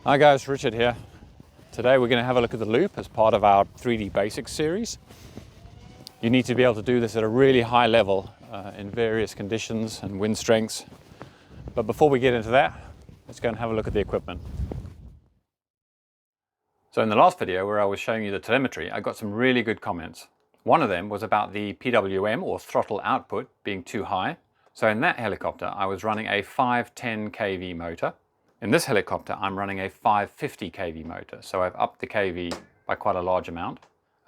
Hi guys, Richard here. Today we're going to have a look at the loop as part of our 3D Basics series. You need to be able to do this at a really high level in various conditions and wind strengths. But before we get into that, let's go and have a look at the equipment. So in the last video where I was showing you the telemetry, I got some really good comments. One of them was about the PWM or throttle output being too high. So in that helicopter I was running a 510 kV motor. In this helicopter, I'm running a 550 kV motor, so I've upped the kV by quite a large amount.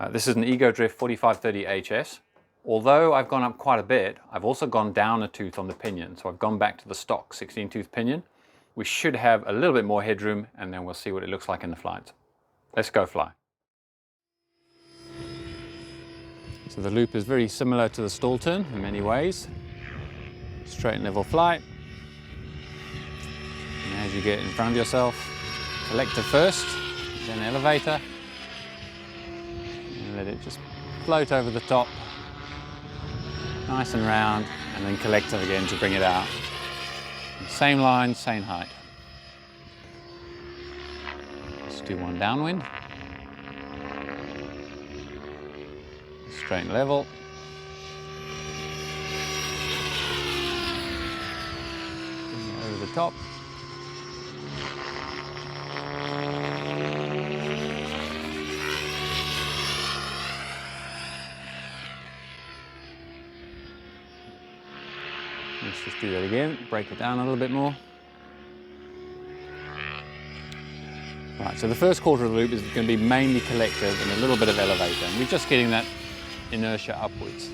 This is an EGODRIFT 4530HS. Although I've gone up quite a bit, I've also gone down a tooth on the pinion, so I've gone back to the stock 16-tooth pinion. We should have a little bit more headroom, and then we'll see what it looks like in the flight. Let's go fly. So the loop is very similar to the stall turn in many ways. Straight and level flight. And as you get in front of yourself, collector first, then elevator, and let it just float over the top, nice and round, and then collector again to bring it out. Same line, same height. Let's do one downwind. Straight and level. Over the top. Let's just do that again, break it down a little bit more. Right, so the first quarter of the loop is going to be mainly collective and a little bit of elevator, and we're just getting that inertia upwards.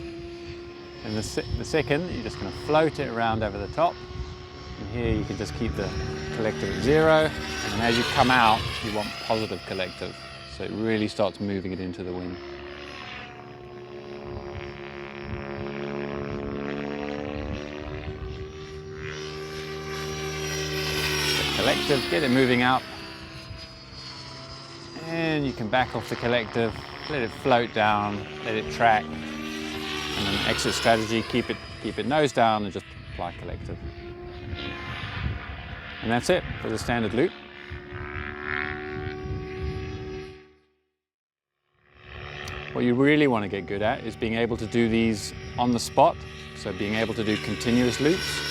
And the second, you're just going to float it around over the top. And here you can just keep the collective at 0, and as you come out, you want positive collective, so it really starts moving it into the wind. Collective, get it moving up, and you can back off the collective, let it float down, let it track, and then exit strategy, keep it nose down and just apply collective. And that's it for the standard loop. What you really want to get good at is being able to do these on the spot, so being able to do continuous loops.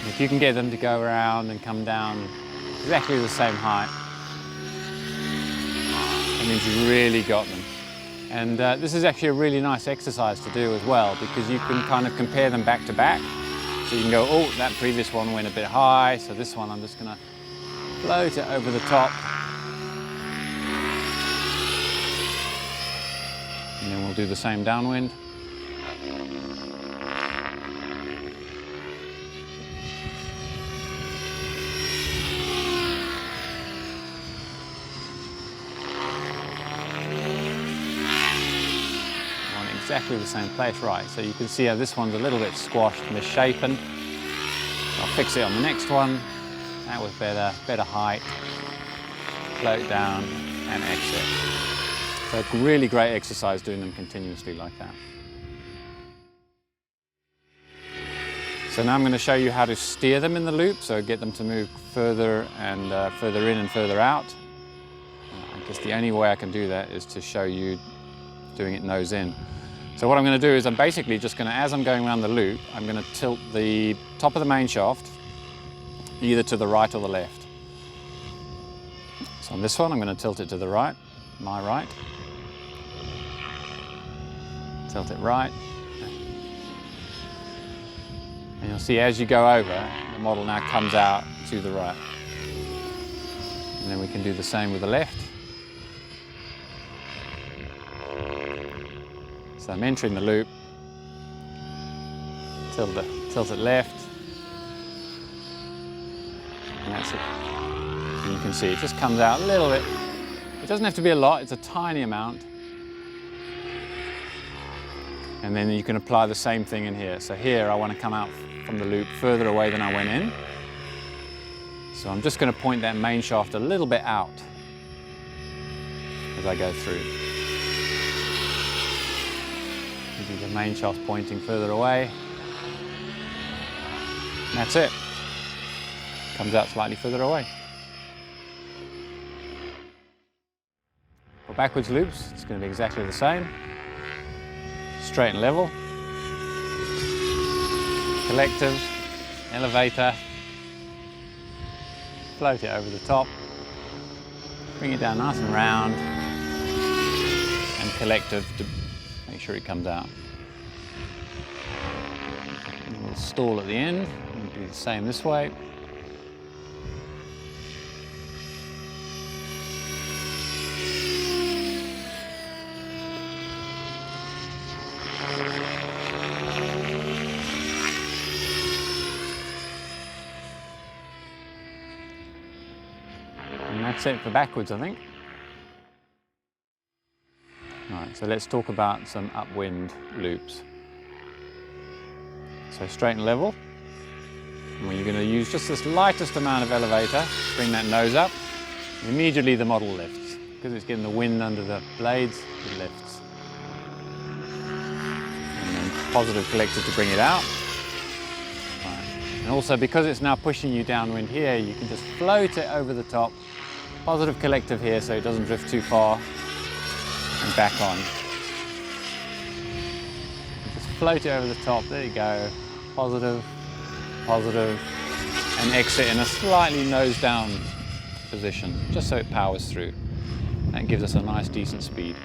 If you can get them to go around and come down exactly the same height, that means you've really got them. And this is actually a really nice exercise to do as well, because you can kind of compare them back to back. So you can go, oh, that previous one went a bit high, so this one I'm just going to float it over the top. And then we'll do the same downwind. Exactly the same place, right? So you can see how this one's a little bit squashed, misshapen. I'll fix it on the next one. That was better height. Float down and exit. So a really great exercise doing them continuously like that. So now I'm going to show you how to steer them in the loop, so get them to move further and further in and further out. I guess the only way I can do that is to show you doing it nose in. So what I'm going to do is I'm basically just going to, as I'm going around the loop, I'm going to tilt the top of the main shaft either to the right or the left. So on this one I'm going to tilt it to the right, my right. Tilt it right. And you'll see as you go over, the model now comes out to the right. And then we can do the same with the left. So I'm entering the loop, tilt it left, and that's it. And you can see it just comes out a little bit. It doesn't have to be a lot, it's a tiny amount. And then you can apply the same thing in here. So here I want to come out from the loop further away than I went in. So I'm just going to point that main shaft a little bit out as I go through. Maybe the main shaft's pointing further away. And that's it. Comes out slightly further away. For backwards loops, it's going to be exactly the same. Straight and level. Collective, elevator. Float it over the top. Bring it down nice and round. And collective to make sure it comes out. A little stall at the end. We'll do the same this way. And that's it for backwards, I think. Alright, so let's talk about some upwind loops. So straight and level. And you're going to use just this lightest amount of elevator, bring that nose up, and immediately the model lifts. Because it's getting the wind under the blades, it lifts. And then positive collective to bring it out. Right. And also because it's now pushing you downwind here, you can just float it over the top. Positive collective here so it doesn't drift too far. And back on. Just float it over the top, there you go. Positive, positive, and exit in a slightly nose down position, just so it powers through. That gives us a nice decent speed.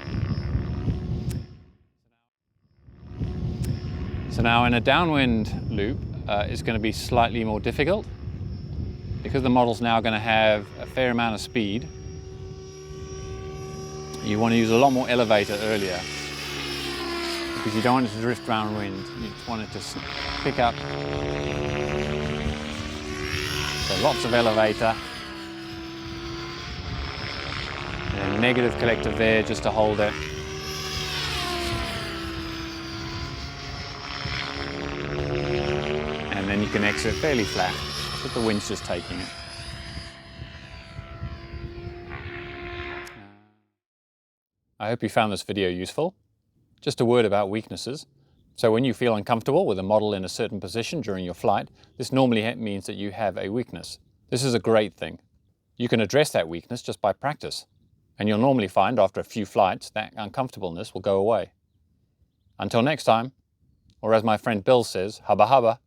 So now in a downwind loop, it's going to be slightly more difficult. Because the model's now going to have a fair amount of speed, you want to use a lot more elevator earlier because you don't want it to drift downwind. You just want it to pick up. So lots of elevator. And negative collective there just to hold it. And then you can exit fairly flat, but the wind's just taking it. I hope you found this video useful. Just a word about weaknesses. So when you feel uncomfortable with a model in a certain position during your flight, this normally means that you have a weakness. This is a great thing. You can address that weakness just by practice. And you'll normally find after a few flights that uncomfortableness will go away. Until next time, or as my friend Bill says, hubba hubba.